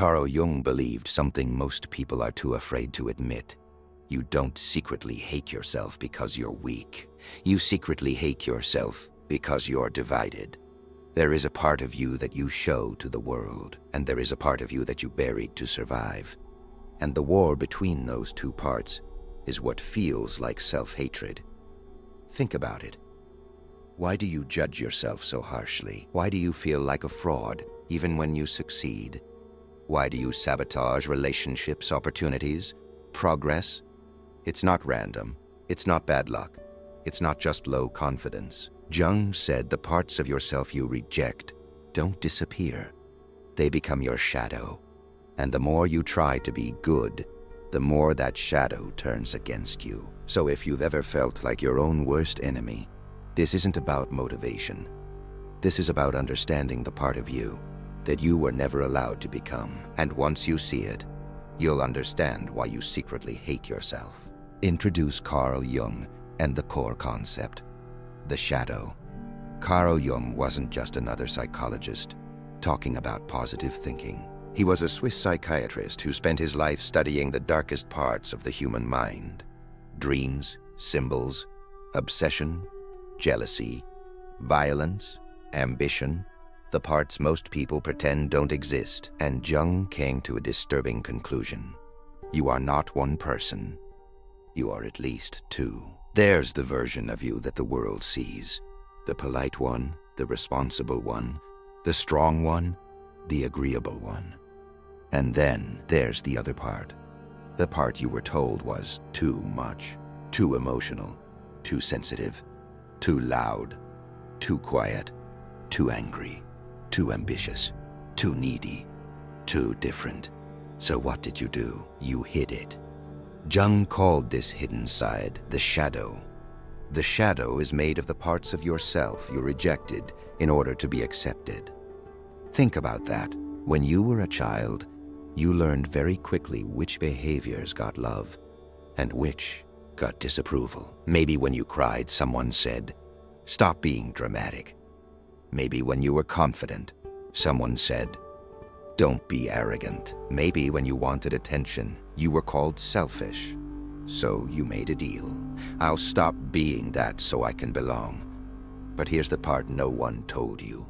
Carl Jung believed something most people are too afraid to admit. You don't secretly hate yourself because you're weak. You secretly hate yourself because you're divided. There is a part of you that you show to the world, and there is a part of you that you buried to survive. And the war between those two parts is what feels like self-hatred. Think about it. Why do you judge yourself so harshly? Why do you feel like a fraud, even when you succeed? Why do you sabotage relationships, opportunities, progress? It's not random. It's not bad luck. It's not just low confidence. Jung said the parts of yourself you reject don't disappear. They become your shadow. And the more you try to be good, the more that shadow turns against you. So if you've ever felt like your own worst enemy, this isn't about motivation. This is about understanding the part of you that you were never allowed to become. And once you see it, you'll understand why you secretly hate yourself. Introduce Carl Jung and the core concept, the shadow. Carl Jung wasn't just another psychologist talking about positive thinking. He was a Swiss psychiatrist who spent his life studying the darkest parts of the human mind. Dreams, symbols, obsession, jealousy, violence, ambition, the parts most people pretend don't exist. And Jung came to a disturbing conclusion. You are not one person. You are at least two. There's the version of you that the world sees. The polite one, the responsible one, the strong one, the agreeable one. And then there's the other part. The part you were told was too much, too emotional, too sensitive, too loud, too quiet, too angry, too ambitious, too needy, too different. So what did you do? You hid it. Jung called this hidden side the shadow. The shadow is made of the parts of yourself you rejected in order to be accepted. Think about that. When you were a child, you learned very quickly which behaviors got love and which got disapproval. Maybe when you cried, someone said, "Stop being dramatic." Maybe when you were confident, someone said, "Don't be arrogant." Maybe when you wanted attention, you were called selfish. So you made a deal. I'll stop being that so I can belong. But here's the part no one told you.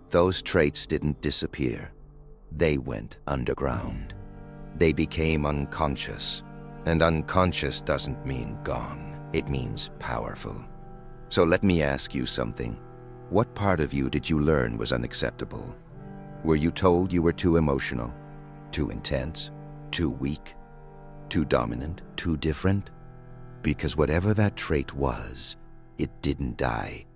Those traits didn't disappear. They went underground. They became unconscious. And unconscious doesn't mean gone. It means powerful. So let me ask you something. What part of you did you learn was unacceptable? Were you told you were too emotional, too intense, too weak, too dominant, too different? Because whatever that trait was, it didn't die.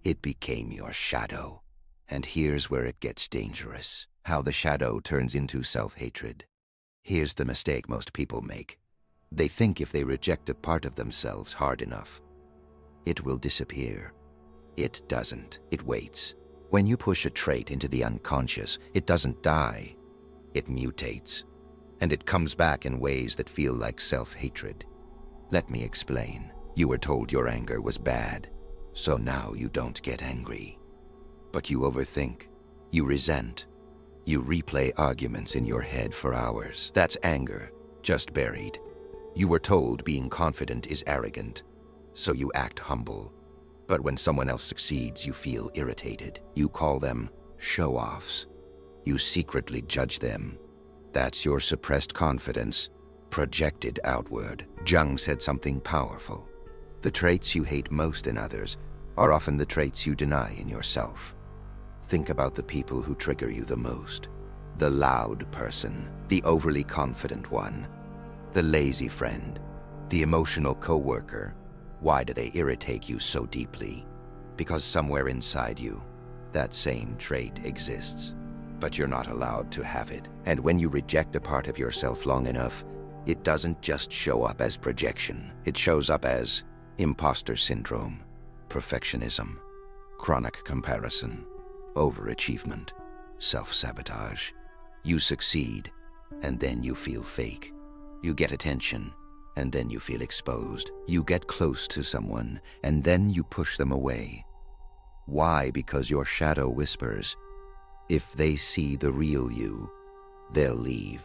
It became your shadow. And here's where it gets dangerous. How the shadow turns into self-hatred. Here's the mistake most people make. They think if they reject a part of themselves hard enough, it will disappear. It doesn't. It waits. When you push a trait into the unconscious, it doesn't die. It mutates. And it comes back in ways that feel like self-hatred. Let me explain. You were told your anger was bad, so now you don't get angry. But you overthink. You resent. You replay arguments in your head for hours. That's anger, just buried. You were told being confident is arrogant, so you act humble. But when someone else succeeds, you feel irritated. You call them show-offs. You secretly judge them. That's your suppressed confidence, projected outward. Jung said something powerful. The traits you hate most in others are often the traits you deny in yourself. Think about the people who trigger you the most. The loud person, the overly confident one, the lazy friend, the emotional coworker. Why do they irritate you so deeply? Because somewhere inside you, that same trait exists, but you're not allowed to have it. And when you reject a part of yourself long enough, it doesn't just show up as projection. It shows up as imposter syndrome, perfectionism, chronic comparison, overachievement, self-sabotage. You succeed, and then you feel fake. You get attention, and then you feel exposed. You get close to someone, and then you push them away. Why? Because your shadow whispers, if they see the real you, they'll leave.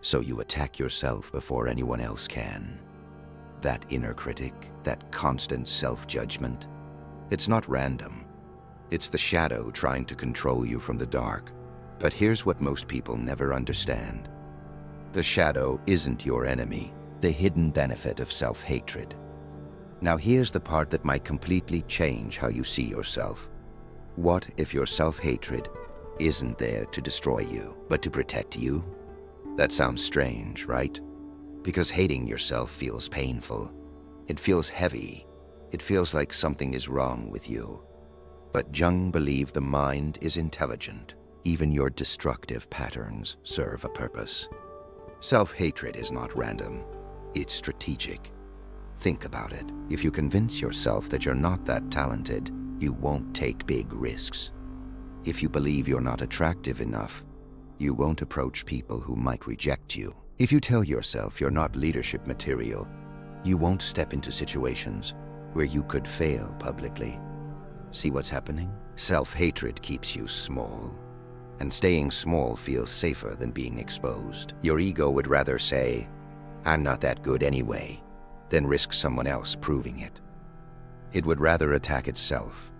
So you attack yourself before anyone else can. That inner critic, that constant self-judgment, it's not random. It's the shadow trying to control you from the dark. But here's what most people never understand. The shadow isn't your enemy, the hidden benefit of self-hatred. Now here's the part that might completely change how you see yourself. What if your self-hatred isn't there to destroy you, but to protect you? That sounds strange, right? Because hating yourself feels painful. It feels heavy. It feels like something is wrong with you. But Jung believed the mind is intelligent. Even your destructive patterns serve a purpose. Self-hatred is not random. It's strategic. Think about it. If you convince yourself that you're not that talented, you won't take big risks. If you believe you're not attractive enough, you won't approach people who might reject you. If you tell yourself you're not leadership material, you won't step into situations where you could fail publicly. See what's happening? Self-hatred keeps you small. And staying small feels safer than being exposed. Your ego would rather say, "I'm not that good anyway," than risk someone else proving it. It would rather attack itself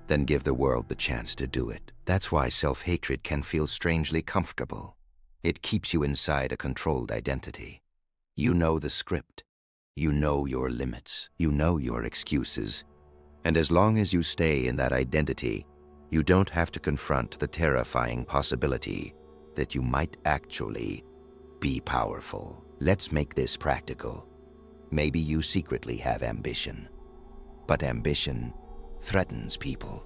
than give the world the chance to do it. That's why self-hatred can feel strangely comfortable. It keeps you inside a controlled identity. You know the script. You know your limits. You know your excuses. And as long as you stay in that identity, you don't have to confront the terrifying possibility that you might actually be powerful. Let's make this practical. Maybe you secretly have ambition. But ambition threatens people.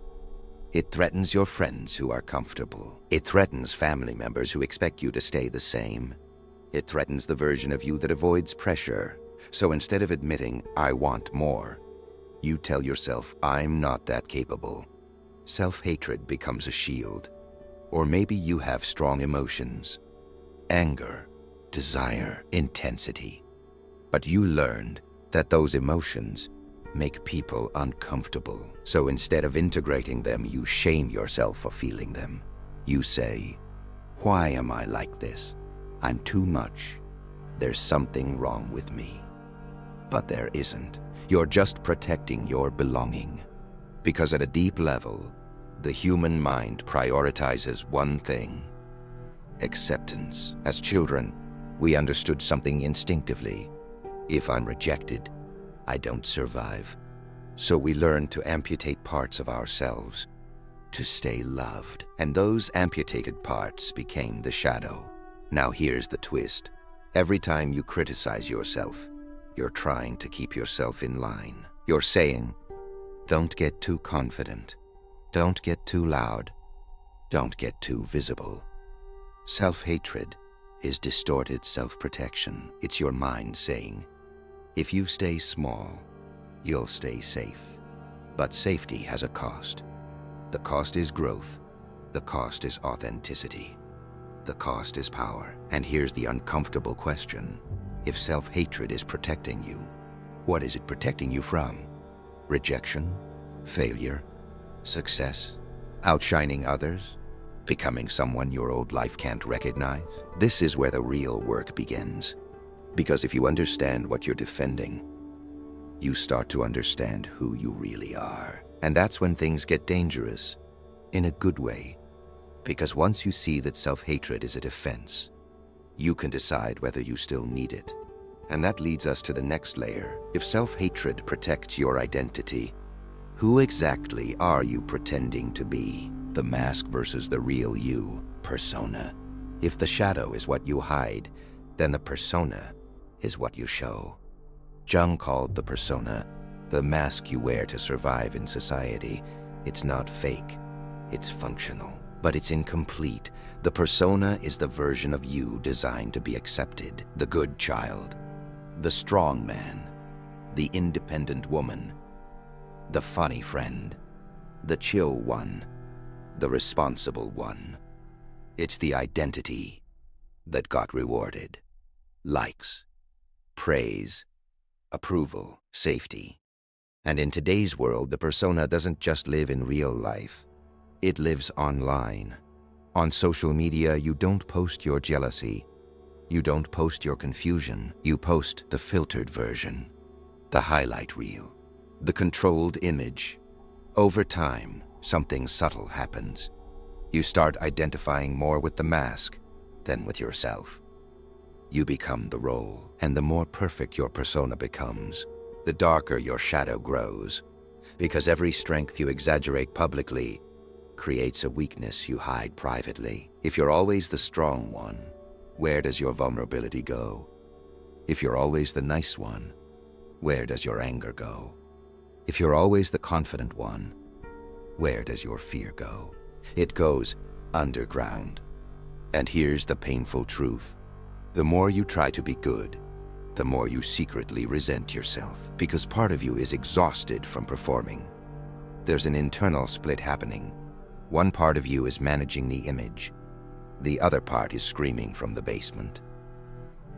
It threatens your friends who are comfortable. It threatens family members who expect you to stay the same. It threatens the version of you that avoids pressure. So instead of admitting, "I want more," you tell yourself, "I'm not that capable." Self-hatred becomes a shield. Or maybe you have strong emotions. Anger, desire, intensity. But you learned that those emotions make people uncomfortable. So instead of integrating them, you shame yourself for feeling them. You say, "Why am I like this? I'm too much. There's something wrong with me." But there isn't. You're just protecting your belonging. Because at a deep level, the human mind prioritizes one thing: acceptance. As children, we understood something instinctively. If I'm rejected, I don't survive. So we learned to amputate parts of ourselves to stay loved. And those amputated parts became the shadow. Now here's the twist. Every time you criticize yourself, you're trying to keep yourself in line. You're saying, "Don't get too confident. Don't get too loud. Don't get too visible." Self-hatred is distorted self-protection. It's your mind saying, if you stay small, you'll stay safe. But safety has a cost. The cost is growth. The cost is authenticity. The cost is power. And here's the uncomfortable question. If self-hatred is protecting you, what is it protecting you from? Rejection? Failure? Success? Outshining others? Becoming someone your old life can't recognize? This is where the real work begins. Because if you understand what you're defending, you start to understand who you really are. And that's when things get dangerous, in a good way. Because once you see that self-hatred is a defense, you can decide whether you still need it. And that leads us to the next layer. If self-hatred protects your identity, who exactly are you pretending to be? The mask versus the real you, persona. If the shadow is what you hide, then the persona is what you show. Jung called the persona the mask you wear to survive in society. It's not fake, it's functional, but it's incomplete. The persona is the version of you designed to be accepted. The good child, the strong man, the independent woman, the funny friend, the chill one, the responsible one. It's the identity that got rewarded. Likes, praise, approval, safety. And in today's world, the persona doesn't just live in real life. It lives online. On social media, you don't post your jealousy. You don't post your confusion. You post the filtered version, the highlight reel, the controlled image. Over time, something subtle happens. You start identifying more with the mask than with yourself. You become the role, and the more perfect your persona becomes, the darker your shadow grows, because every strength you exaggerate publicly creates a weakness you hide privately. If you're always the strong one, where does your vulnerability go? If you're always the nice one, where does your anger go? If you're always the confident one, where does your fear go? It goes underground. And here's the painful truth. The more you try to be good, the more you secretly resent yourself, because part of you is exhausted from performing. There's an internal split happening. One part of you is managing the image. The other part is screaming from the basement.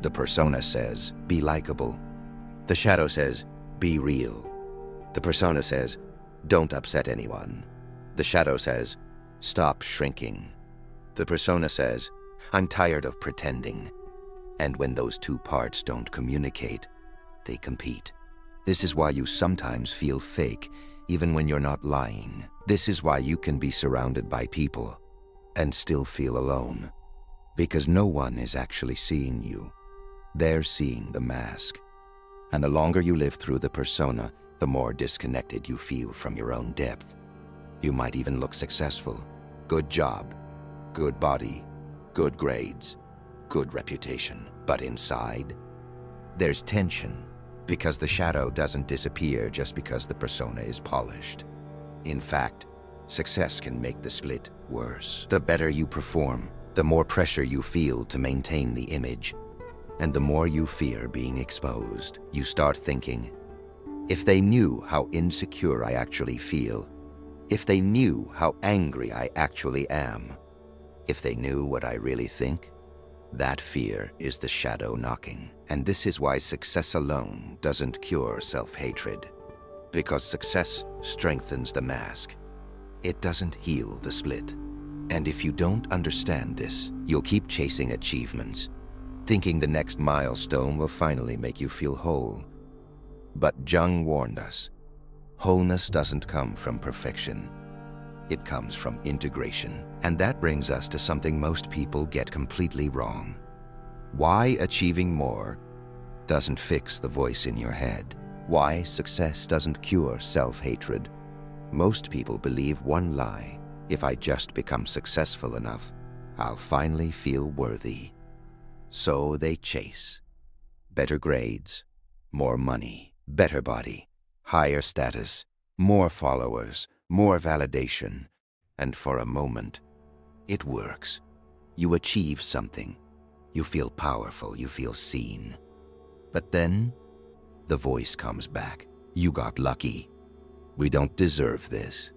The persona says, be likable. The shadow says, be real. The persona says, don't upset anyone. The shadow says, stop shrinking. The persona says, I'm tired of pretending. And when those two parts don't communicate, they compete. This is why you sometimes feel fake, even when you're not lying. This is why you can be surrounded by people and still feel alone. Because no one is actually seeing you. They're seeing the mask. And the longer you live through the persona, the more disconnected you feel from your own depth. You might even look successful. Good job, good body, good grades, good reputation. But inside, there's tension, because the shadow doesn't disappear just because the persona is polished. In fact, success can make the split worse. The better you perform, the more pressure you feel to maintain the image, and the more you fear being exposed. You start thinking, if they knew how insecure I actually feel, if they knew how angry I actually am, if they knew what I really think, that fear is the shadow knocking. And this is why success alone doesn't cure self-hatred. Because success strengthens the mask. It doesn't heal the split. And if you don't understand this, you'll keep chasing achievements, thinking the next milestone will finally make you feel whole. But Jung warned us, wholeness doesn't come from perfection. It comes from integration. And that brings us to something most people get completely wrong. Why achieving more doesn't fix the voice in your head. Why success doesn't cure self-hatred. Most people believe one lie: if I just become successful enough, I'll finally feel worthy. So they chase better grades, more money, better body, higher status, more followers, more validation. And for a moment, it works. You achieve something. You feel powerful, you feel seen. But then, the voice comes back. You got lucky. We don't deserve this.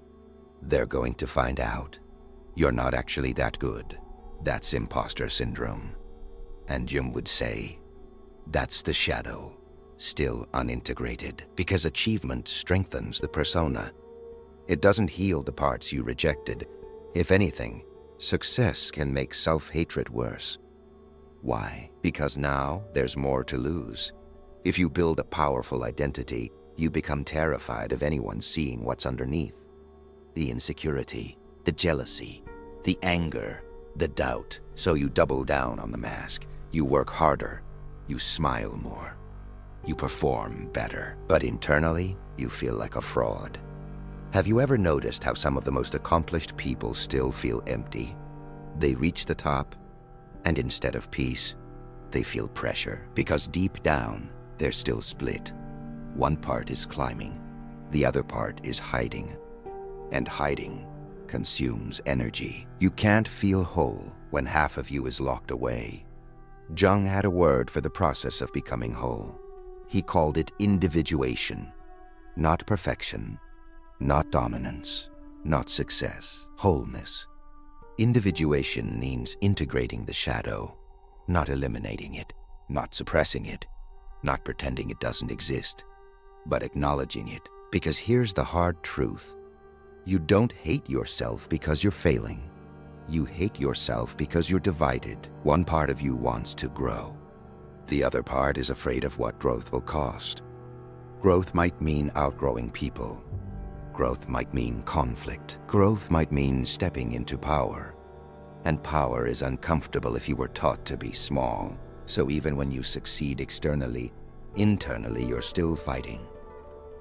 They're going to find out. You're not actually that good. That's imposter syndrome. And Jung would say, that's the shadow, still unintegrated, because achievement strengthens the persona. It doesn't heal the parts you rejected. If anything, success can make self-hatred worse. Why? Because now there's more to lose. If you build a powerful identity, you become terrified of anyone seeing what's underneath. The insecurity, the jealousy, the anger, the doubt. So you double down on the mask. You work harder. You smile more. You perform better. But internally, you feel like a fraud. Have you ever noticed how some of the most accomplished people still feel empty? They reach the top, and instead of peace, they feel pressure, because deep down, they're still split. One part is climbing, the other part is hiding. And hiding consumes energy. You can't feel whole when half of you is locked away. Jung had a word for the process of becoming whole. He called it individuation, not perfection, not dominance, not success, wholeness. Individuation means integrating the shadow, not eliminating it, not suppressing it, not pretending it doesn't exist, but acknowledging it. Because here's the hard truth. You don't hate yourself because you're failing. You hate yourself because you're divided. One part of you wants to grow. The other part is afraid of what growth will cost. Growth might mean outgrowing people. Growth might mean conflict. Growth might mean stepping into power. And power is uncomfortable if you were taught to be small. So even when you succeed externally, internally you're still fighting.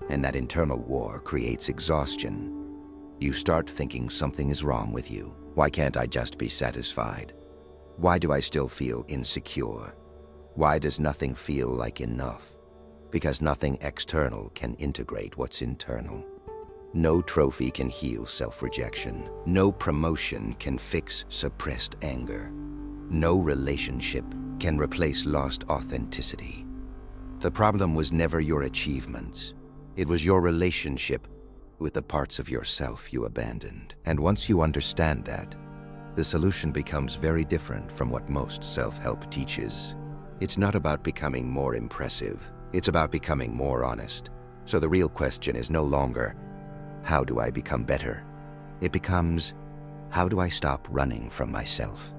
And that internal war creates exhaustion. You start thinking something is wrong with you. Why can't I just be satisfied? Why do I still feel insecure? Why does nothing feel like enough? Because nothing external can integrate what's internal. No trophy can heal self-rejection. No promotion can fix suppressed anger. No relationship can replace lost authenticity. The problem was never your achievements. It was your relationship with the parts of yourself you abandoned. And once you understand that, the solution becomes very different from what most self-help teaches. It's not about becoming more impressive. It's about becoming more honest. So the real question is no longer, how do I become better? It becomes, how do I stop running from myself?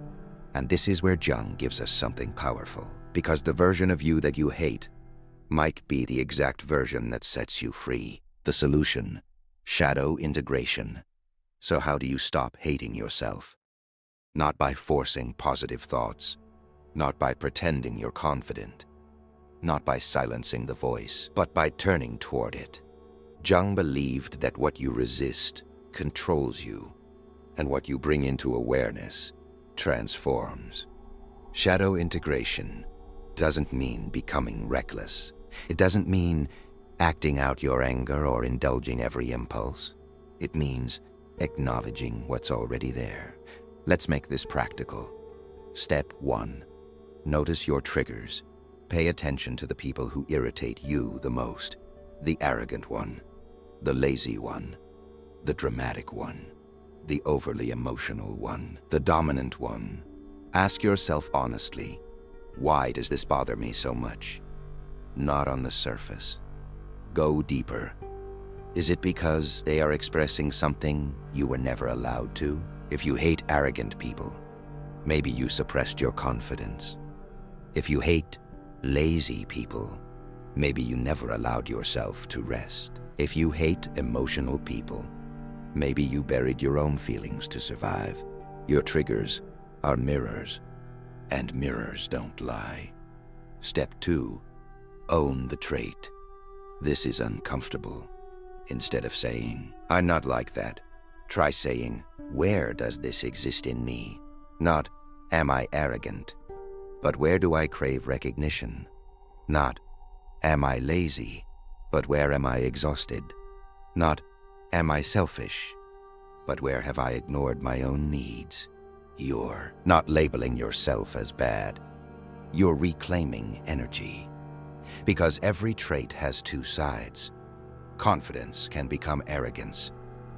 And this is where Jung gives us something powerful. Because the version of you that you hate might be the exact version that sets you free. The solution, shadow integration. So how do you stop hating yourself? Not by forcing positive thoughts. Not by pretending you're confident. Not by silencing the voice, but by turning toward it. Jung believed that what you resist controls you, and what you bring into awareness transforms. Shadow integration doesn't mean becoming reckless. It doesn't mean acting out your anger or indulging every impulse. It means acknowledging what's already there. Let's make this practical. Step 1. Notice your triggers. Pay attention to the people who irritate you the most. The arrogant one, the lazy one, the dramatic one, the overly emotional one, the dominant one. Ask yourself honestly, why does this bother me so much? Not on the surface. Go deeper. Is it because they are expressing something you were never allowed to? If you hate arrogant people, maybe you suppressed your confidence. If you hate lazy people, maybe you never allowed yourself to rest. If you hate emotional people, maybe you buried your own feelings to survive. Your triggers are mirrors, and mirrors don't lie. Step 2, own the trait. This is uncomfortable. Instead of saying, I'm not like that, try saying, where does this exist in me? Not, am I arrogant? But where do I crave recognition? Not, am I lazy? But where am I exhausted? Not, am I selfish? But where have I ignored my own needs? You're not labeling yourself as bad. You're reclaiming energy. Because every trait has two sides. Confidence can become arrogance.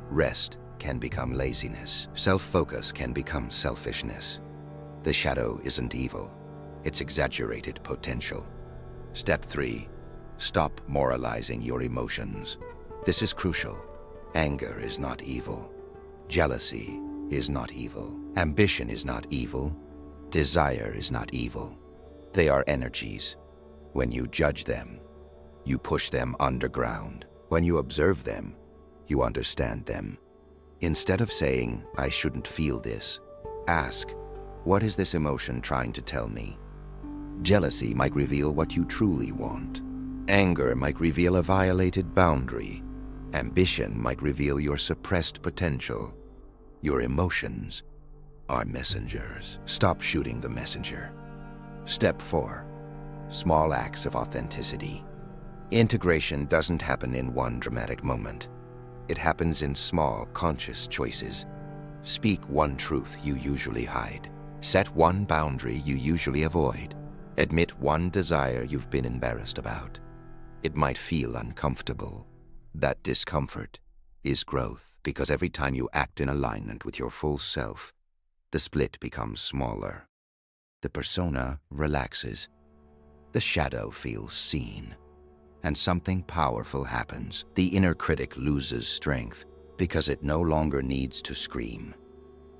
Rest can become laziness. Self-focus can become selfishness. The shadow isn't evil. It's exaggerated potential. Step 3, stop moralizing your emotions. This is crucial. Anger is not evil. Jealousy is not evil. Ambition is not evil. Desire is not evil. They are energies. When you judge them, you push them underground. When you observe them, you understand them. Instead of saying, I shouldn't feel this, ask, what is this emotion trying to tell me? Jealousy might reveal what you truly want. Anger might reveal a violated boundary. Ambition might reveal your suppressed potential. Your emotions are messengers. Stop shooting the messenger. Step 4, small acts of authenticity. Integration doesn't happen in one dramatic moment. It happens in small, conscious choices. Speak one truth you usually hide. Set one boundary you usually avoid. Admit one desire you've been embarrassed about. It might feel uncomfortable. That discomfort is growth, because every time you act in alignment with your full self, the split becomes smaller. The persona relaxes. The shadow feels seen. And something powerful happens. The inner critic loses strength because it no longer needs to scream.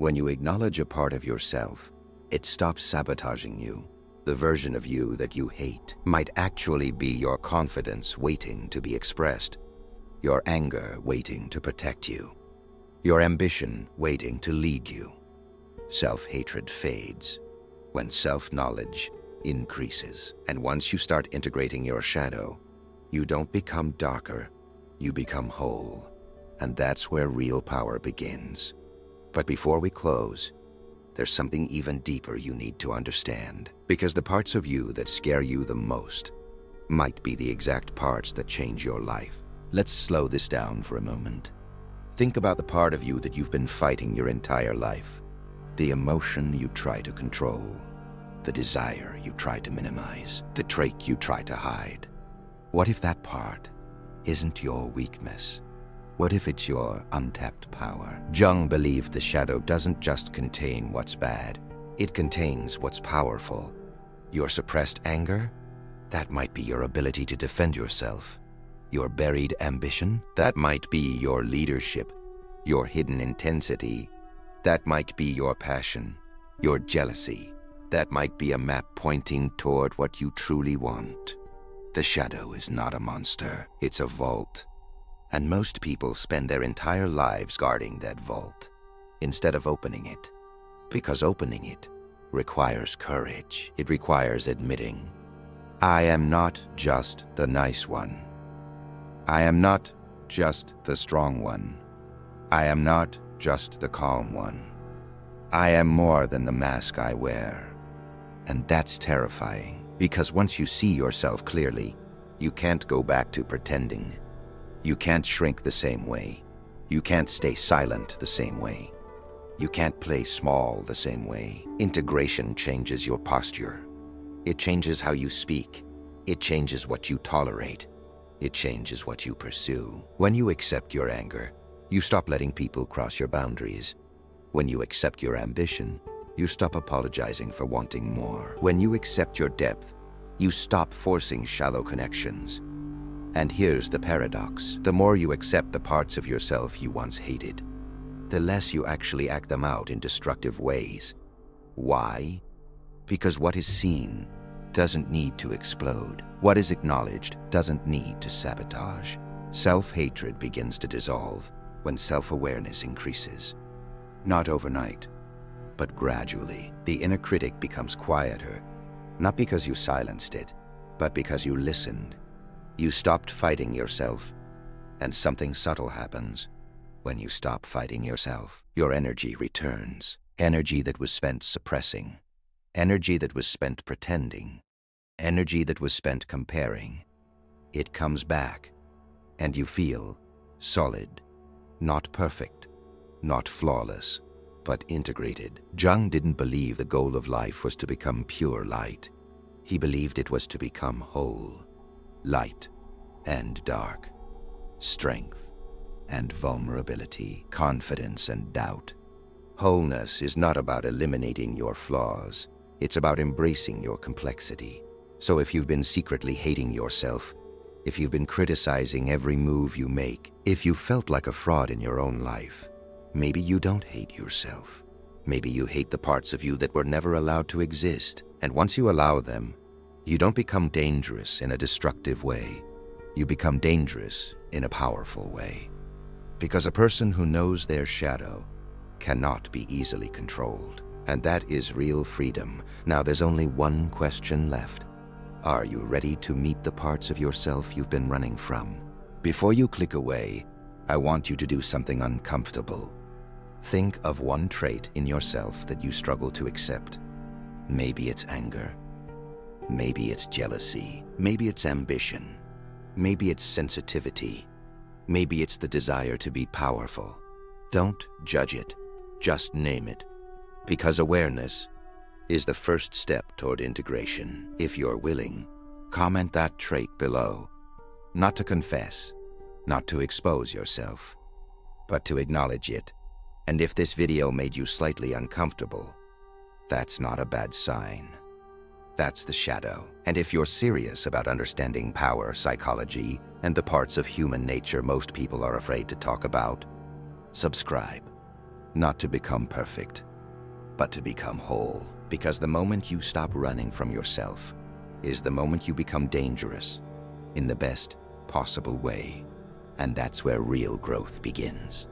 When you acknowledge a part of yourself, it stops sabotaging you. The version of you that you hate might actually be your confidence waiting to be expressed, your anger waiting to protect you, your ambition waiting to lead you. Self-hatred fades when self-knowledge increases. And once you start integrating your shadow, you don't become darker, you become whole. And that's where real power begins. But before we close, there's something even deeper you need to understand. Because the parts of you that scare you the most might be the exact parts that change your life. Let's slow this down for a moment. Think about the part of you that you've been fighting your entire life. The emotion you try to control, the desire you try to minimize, the trait you try to hide. What if that part isn't your weakness? What if it's your untapped power? Jung believed the shadow doesn't just contain what's bad, it contains what's powerful. Your suppressed anger? That might be your ability to defend yourself. Your buried ambition? That might be your leadership. Your hidden intensity? That might be your passion. Your jealousy? That might be a map pointing toward what you truly want. The shadow is not a monster, it's a vault. And most people spend their entire lives guarding that vault, instead of opening it. Because opening it requires courage. It requires admitting, I am not just the nice one. I am not just the strong one. I am not just the calm one. I am more than the mask I wear. And that's terrifying, because once you see yourself clearly, you can't go back to pretending. You can't shrink the same way. You can't stay silent the same way. You can't play small the same way. Integration changes your posture. It changes how you speak. It changes what you tolerate. It changes what you pursue. When you accept your anger, you stop letting people cross your boundaries. When you accept your ambition, you stop apologizing for wanting more. When you accept your depth, you stop forcing shallow connections. And here's the paradox. The more you accept the parts of yourself you once hated, the less you actually act them out in destructive ways. Why? Because what is seen doesn't need to explode. What is acknowledged doesn't need to sabotage. Self-hatred begins to dissolve when self-awareness increases. Not overnight, but gradually. The inner critic becomes quieter, not because you silenced it, but because you listened. You stopped fighting yourself, and something subtle happens. When you stop fighting yourself, your energy returns. Energy that was spent suppressing. Energy that was spent pretending. Energy that was spent comparing. It comes back, and you feel solid, not perfect, not flawless, but integrated. Jung didn't believe the goal of life was to become pure light. He believed it was to become whole, light and dark, strength and vulnerability, confidence and doubt. Wholeness is not about eliminating your flaws. It's about embracing your complexity. So if you've been secretly hating yourself, if you've been criticizing every move you make, if you felt like a fraud in your own life, maybe you don't hate yourself. Maybe you hate the parts of you that were never allowed to exist. And once you allow them, you don't become dangerous in a destructive way. You become dangerous in a powerful way. Because a person who knows their shadow cannot be easily controlled. And that is real freedom. Now there's only one question left. Are you ready to meet the parts of yourself you've been running from? Before you click away, I want you to do something uncomfortable. Think of one trait in yourself that you struggle to accept. Maybe it's anger. Maybe it's jealousy. Maybe it's ambition. Maybe it's sensitivity. Maybe it's the desire to be powerful. Don't judge it. Just name it. Because awareness is the first step toward integration. If you're willing, comment that trait below. Not to confess, not to expose yourself, but to acknowledge it. And if this video made you slightly uncomfortable, that's not a bad sign. That's the shadow. And if you're serious about understanding power, psychology, and the parts of human nature most people are afraid to talk about, subscribe. Not to become perfect, but to become whole. Because the moment you stop running from yourself is the moment you become dangerous in the best possible way. And that's where real growth begins.